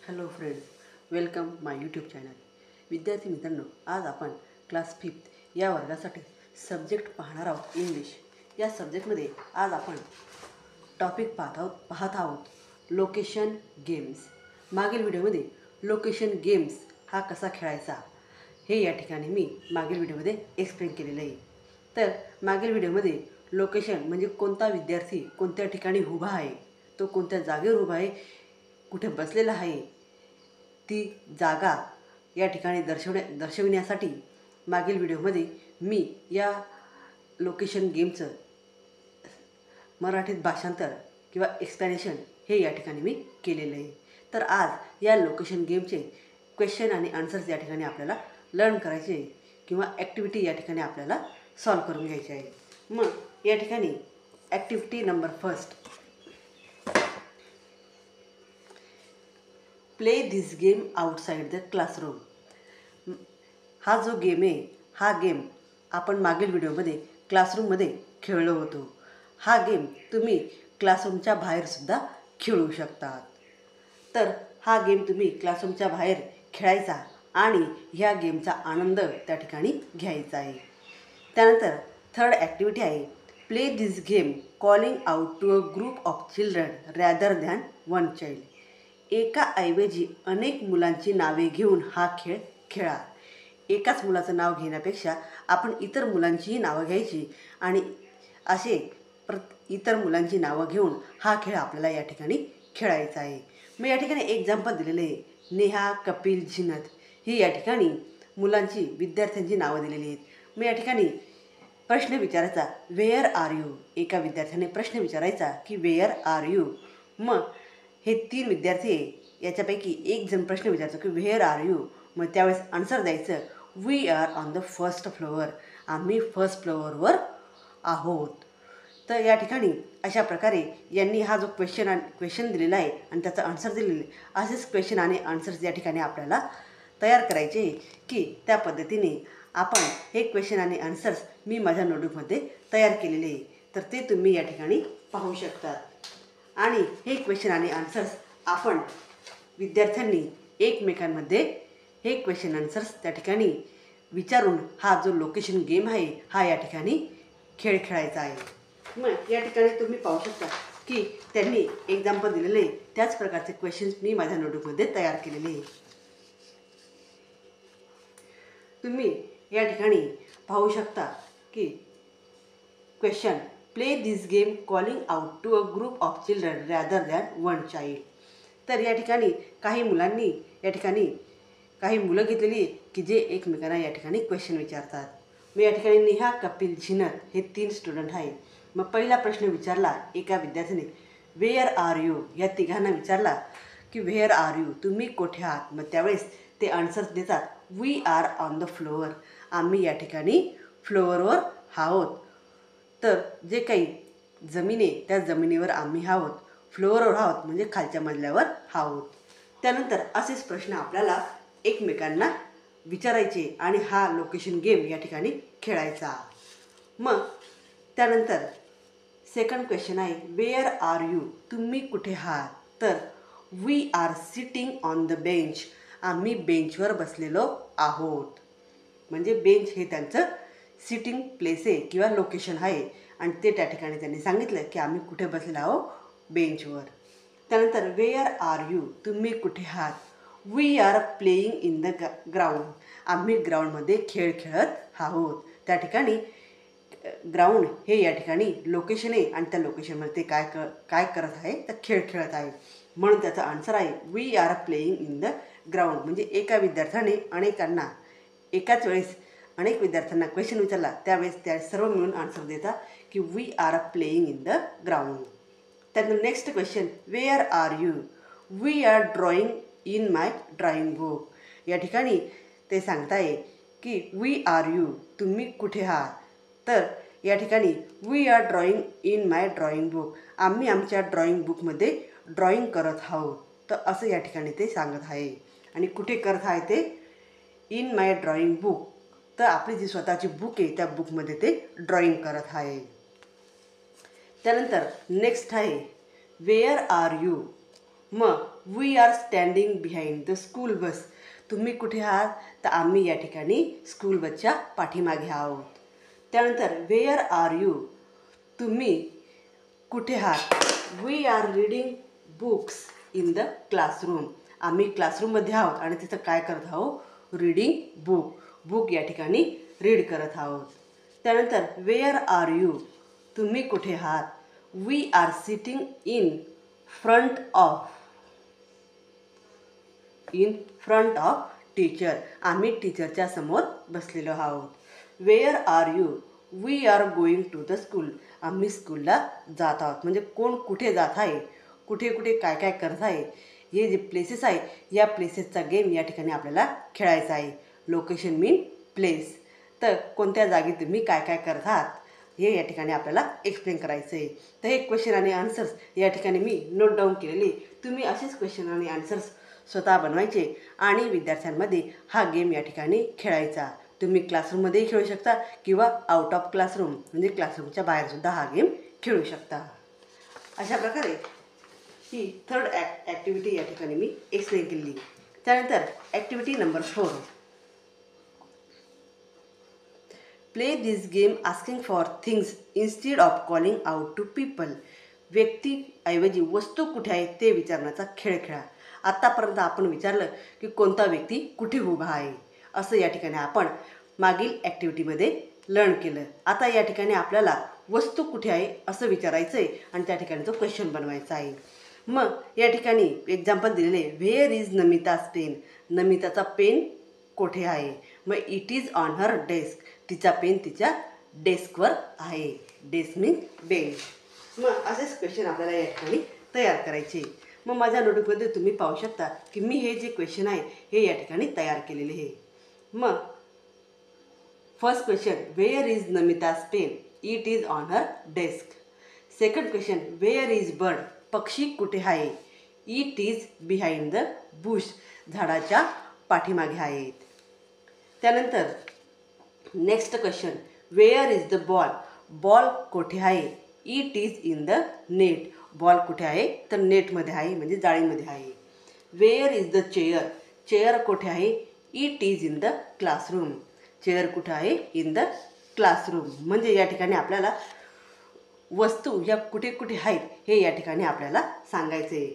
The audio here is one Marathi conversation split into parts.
हॅलो फ्रेंड्स, वेलकम माय यूट्यूब चॅनल. विद्यार्थी मित्रांनो, आज आपण क्लास 5 या वर्गासाठी सब्जेक्ट पाहणार आहोत इंग्लिश. या सब्जेक्टमध्ये आज आपण टॉपिक पाहत आहोत लोकेशन गेम्स. मागील व्हिडिओमध्ये लोकेशन गेम्स हा कसा खेळायचा हे या ठिकाणी मी मागील व्हिडिओमध्ये एक्सप्लेन केलेलं आहे. तर मागील व्हिडिओमध्ये लोकेशन म्हणजे कोणता विद्यार्थी कोणत्या ठिकाणी उभा आहे, तो कोणत्या जागेवर उभा आहे, कुठे बसलेला आहे, ती जागा या ठिकाणी दर्शविण्यासाठी मागील व्हिडिओमध्ये मी या लोकेशन गेमचं मराठीत भाषांतर किंवा एक्सप्लेनेशन हे या ठिकाणी मी केलेलं आहे. तर आज या लोकेशन गेमचे क्वेश्चन आणि आन्सर्स या ठिकाणी आपल्याला लर्न करायचे आहे किंवा ॲक्टिव्हिटी या ठिकाणी आपल्याला सॉल्व करून घ्यायची आहे. मग या ठिकाणी activity number first, play this game outside the classroom. हा जो गेम आहे, हा गेम आपण मागील व्हिडिओमध्ये क्लासरूममध्ये खेळलो होतो. हा गेम तुम्ही क्लासरूमच्या बाहेरसुद्धा खेळू शकतात. तर हा गेम तुम्ही क्लासरूमच्या बाहेर खेळायचा आणि ह्या गेमचा आनंद त्या ठिकाणी घ्यायचा आहे. त्यानंतर थर्ड ॲक्टिव्हिटी आहे, play this game calling out to a group of children rather than one child. एकाऐवजी अनेक मुलांची नावे घेऊन हा खेळ खेळा. एकाच मुलाचं नाव घेण्यापेक्षा आपण इतर मुलांचीही नावं घ्यायची आणि असे इतर मुलांची नावं घेऊन हा खेळ आपल्याला या ठिकाणी खेळायचा आहे. मग या ठिकाणी एक्झाम्पल दिलेले आहे, नेहा, कपिल, झिनत ही या ठिकाणी मुलांची विद्यार्थ्यांची नावं दिलेली आहेत. मग या ठिकाणी प्रश्न विचारायचा, वेअर आर यू. एका विद्यार्थ्याने प्रश्न विचारायचा की वेअर आर यू. मग हे 3 विद्यार्थी आहे, याच्यापैकी एक जण प्रश्न विचारतो की व्हेअर आर यू. मग त्यावेळेस आन्सर द्यायचं, we are on the first floor. आम्ही फर्स्ट फ्लोअरवर आहोत. तर या ठिकाणी अशा प्रकारे यांनी हा जो क्वेश्चन दिलेला आहे आणि त्याचं आन्सर दिलेलं आहे, असेच क्वेश्चन आणि आन्सर्स या ठिकाणी आपल्याला तयार करायचे की त्या पद्धतीने आपण हे क्वेश्चन आणि आन्सर्स मी माझ्या नोटबुकमध्ये तयार केलेले आहे. तर ते तुम्ही या ठिकाणी पाहू शकतात. आणि हे क्वेश्चन आणि आन्सर्स आपण विद्यार्थ्यांनी एकमेकांमध्ये हे क्वेश्चन आन्सर्स त्या ठिकाणी विचारून हा जो लोकेशन गेम आहे हा या ठिकाणी खेळ खेळायचा आहे. मग या ठिकाणी तुम्ही पाहू शकता की त्यांनी एक्झाम्पल दिलेले त्याच प्रकारचे क्वेश्चन्स मी माझ्या नोटबुकमध्ये तयार केलेले आहे. तुम्ही या ठिकाणी पाहू शकता की question, play this game calling out to a group of children rather than one child. तर या ठिकाणी काही मुलांनी या ठिकाणी काही मुलं घेतलेली की जे एकमेकांना या ठिकाणी क्वेश्चन विचारतात. मग या ठिकाणी नेहा, कपिल, झिनत हे 3 स्टुडंट आहे. मग पहिला प्रश्न विचारला एका विद्यार्थ्याने, वेअर आर यू. या तिघांना विचारला की व्हेअर आर यू, तुम्ही कोठे आहात. मग त्यावेळेस ते आन्सर्स देतात, we are on the floor. आम्ही या ठिकाणी फ्लोअरवर आहोत. तर जे काही जमीन आहे त्या जमिनीवर आम्ही आहोत, फ्लोअरवर आहोत म्हणजे खालच्या मजल्यावर आहोत. त्यानंतर असेच प्रश्न आपल्याला एकमेकांना विचारायचे आणि हा लोकेशन गेम या ठिकाणी खेळायचा. मग त्यानंतर सेकंड क्वेश्चन आहे, वेअर आर यू. तुम्ही कुठे आहात. तर we are sitting on the bench. आम्ही बेंचवर बसलेलो आहोत. म्हणजे बेंच हे त्यांचं सिटिंग प्लेस आहे किंवा लोकेशन आहे आणि ते त्या ठिकाणी त्यांनी सांगितलं की आम्ही कुठे बसलेलो आहोत, बेंचवर. त्यानंतर वेअर आर यू. तुम्ही कुठे आहात. We are playing in the ground. आम्ही ग्राउंडमध्ये खेळ खेळत आहोत. त्या ठिकाणी ग्राउंड हे या ठिकाणी लोकेशन आहे आणि त्या लोकेशनमध्ये ते काय करत आहे तर खेळ खेळत आहे. म्हणून त्याचा आन्सर आहे we are playing in the ground. म्हणजे एका विद्यार्थ्याने अनेकांना एकाच वेळेस अनेक विद्यार्थ्यांना क्वेश्चन विचारला, त्यावेळेस त्या सर्व मिळून आन्सर देतात की we are playing in the ground. त्यानंतर next question, where are you. We are drawing in my drawing book. या ठिकाणी ते सांगताय की वी आर यू. तुम्ही कुठे आहात. तर या ठिकाणी we are drawing in my drawing book. आम्ही आमच्या ड्रॉईंग बुकमध्ये ड्रॉईंग करत आहोत. तर असं या ठिकाणी ते सांगत आहे. आणि कुठे करत आहे ते, इन माय ड्रॉईंग बुक. तर आपली जी स्वतःची बुक आहे त्या बुकमध्ये ते ड्रॉईंग करत आहे. त्यानंतर नेक्स्ट आहे, वेअर आर यू. मग we are standing behind the school bus. तुम्ही कुठे आहात? तर आम्ही या ठिकाणी स्कूल बसच्या पाठीमागे आहोत. त्यानंतर वेअर आर यू? तुम्ही कुठे आहात? We are reading books in the classroom. आम्ही क्लासरूममध्ये आहोत आणि तिथं काय करत आहोत? Reading book. बुक या ठिकाणी रीड करत आहोत. त्यानंतर वेअर आर यू? तुम्ही कुठे आहात? We are sitting in front of teacher. आम्ही टीचरच्या समोर बसलेलो आहोत. Where are you? We are going to the school. आम्ही स्कूलला जात आहोत. म्हणजे कोण कुठे जात आहे, कुठे कुठे काय काय करत आहे, हे जे प्लेसेस आहे या प्लेसेसचा गेम या ठिकाणी आपल्याला खेळायचा आहे. लोकेशन मीन प्लेस. तर कोणत्या जागी तुम्ही काय काय करत आहात हे या ठिकाणी आपल्याला एक्सप्लेन करायचं आहे. तर हे क्वेश्चन आणि आन्सर्स या ठिकाणी मी नोट डाऊन केलेले. तुम्ही असेच क्वेश्चन आणि आन्सर्स स्वतः बनवायचे आणि विद्यार्थ्यांमध्ये हा गेम या ठिकाणी खेळायचा. तुम्ही क्लासरूममध्येही खेळू शकता किंवा आउट ऑफ क्लासरूम म्हणजे क्लासरूमच्या बाहेरसुद्धा हा गेम खेळू शकता. अशा प्रकारे ही थर्ड ॲक्टिव्हिटी या ठिकाणी मी एक्सप्लेन केली. त्यानंतर activity number 4. Play this game asking for things instead of calling out to people. व्यक्तीऐवजी वस्तू कुठे आहे ते विचारण्याचा खेळ खेळा. आत्तापर्यंत आपण विचारलं की कोणता व्यक्ती कुठे उभा आहे, असं या ठिकाणी आपण मागील ॲक्टिव्हिटीमध्ये लर्न केलं. आता या ठिकाणी आपल्याला वस्तू कुठे आहे असं विचारायचं आहे आणि त्या ठिकाणी तो क्वेश्चन बनवायचा आहे. मग या ठिकाणी एक्झाम्पल दिलेले, where is Namita's pen? नमिताचा pen कुठे आहे? मग it is on her desk. तिचा पेन तिच्या डेस्कवर आहे. डेस्क मीन बेंच. मग असेच क्वेश्चन आपल्याला या ठिकाणी तयार करायचे. मग माझ्या नोटबुकमध्ये तुम्ही पाहू शकता की मी हे जे क्वेश्चन आहे हे या ठिकाणी तयार केलेले आहे. मग first question, where is Namita's pen? It is on her desk. Second question, where is bird? पक्षी कुठे आहे? It is behind the bush. झाडाच्या पाठीमागे आहेत. त्यानंतर next question, where is the ball? Ball कुठे आहे? It is in the net. Ball कुठे आहे? तर नेटमध्ये आहे म्हणजे जाळीमध्ये आहे. Where is the chair? Chair कुठे आहे? It is in the classroom. Chair कुठे आहे? In the classroom. म्हणजे या ठिकाणी आपल्याला वस्तू ह्या कुठे कुठे आहेत हे या ठिकाणी आपल्याला सांगायचं आहे.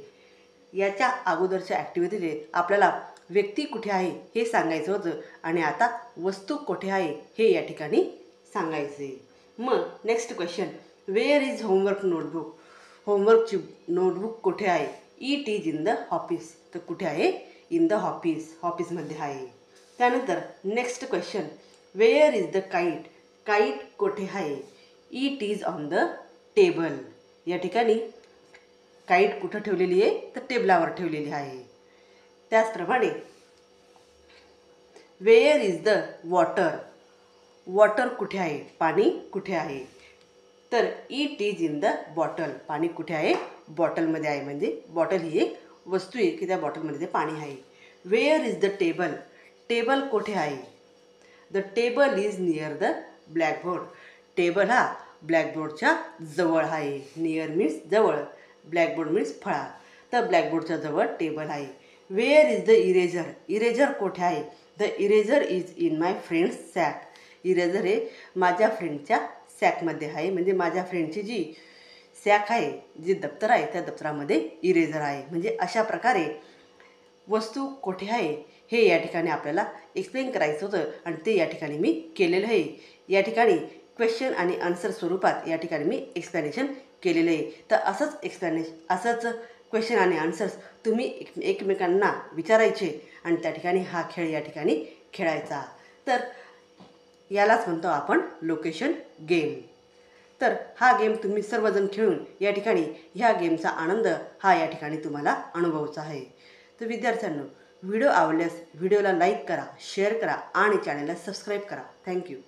याच्या अगोदरच्या ॲक्टिव्हिटीने आपल्याला व्यक्ती कुठे आहे हे सांगायचं होतं आणि आता वस्तू कुठे आहे हे या ठिकाणी सांगायचं आहे. मग next question, where is homework notebook? होमवर्कची नोटबुक कुठे आहे? It is in the office. तर कुठे आहे? In the office. ऑफिसमध्ये आहे. त्यानंतर next question, where is the kite? Kite कुठे आहे? It is on the table. या ठिकाणी काईट कुठं ठेवलेली आहे? तर टेबलावर ठेवलेली आहे. त्याचप्रमाणे wear is the water? Water कुठे आहे? पाणी कुठे आहे? तर it is in the bottle. पाणी कुठे आहे? बॉटलमध्ये आहे. म्हणजे बॉटल ही एक वस्तू आहे की त्या बॉटलमध्ये ते पाणी आहे. Where is the table? Table कुठे आहे? The table is near the blackboard. Table हा ब्लॅकबोर्डच्या जवळ आहे. नियर मीन्स जवळ, ब्लॅकबोर्ड मीन्स फळा. तर ब्लॅकबोर्डच्या जवळ टेबल आहे. Where is the eraser? Eraser कुठे आहे? The eraser is in my friend's sack. Eraser हे माझ्या फ्रेंडच्या सॅकमध्ये आहे. म्हणजे माझ्या फ्रेंडची जी सॅक आहे, जे दप्तर आहे त्या दप्तरामध्ये इरेजर आहे. म्हणजे अशा प्रकारे वस्तू कुठे आहे हे या ठिकाणी आपल्याला एक्सप्लेन करायचं होतं आणि ते या ठिकाणी मी केलेलं आहे. या ठिकाणी क्वेश्चन आणि आन्सर स्वरूपात या ठिकाणी मी एक्सप्लेनेशन केलेलं आहे. तर असंच क्वेश्चन आणि आन्सर्स तुम्ही एकमेकांना विचारायचे आणि त्या ठिकाणी हा खेळ या ठिकाणी खेळायचा. तर यालाच म्हणतो आपण लोकेशन गेम. तर हा गेम तुम्ही सर्वजण खेळून या ठिकाणी ह्या गेमचा आनंद हा या ठिकाणी तुम्हाला अनुभवायचा आहे. तर विद्यार्थ्यांनो, व्हिडिओ आवडल्यास व्हिडिओला लाईक करा, शेअर करा आणि चॅनलला सबस्क्राईब करा. थँक्यू.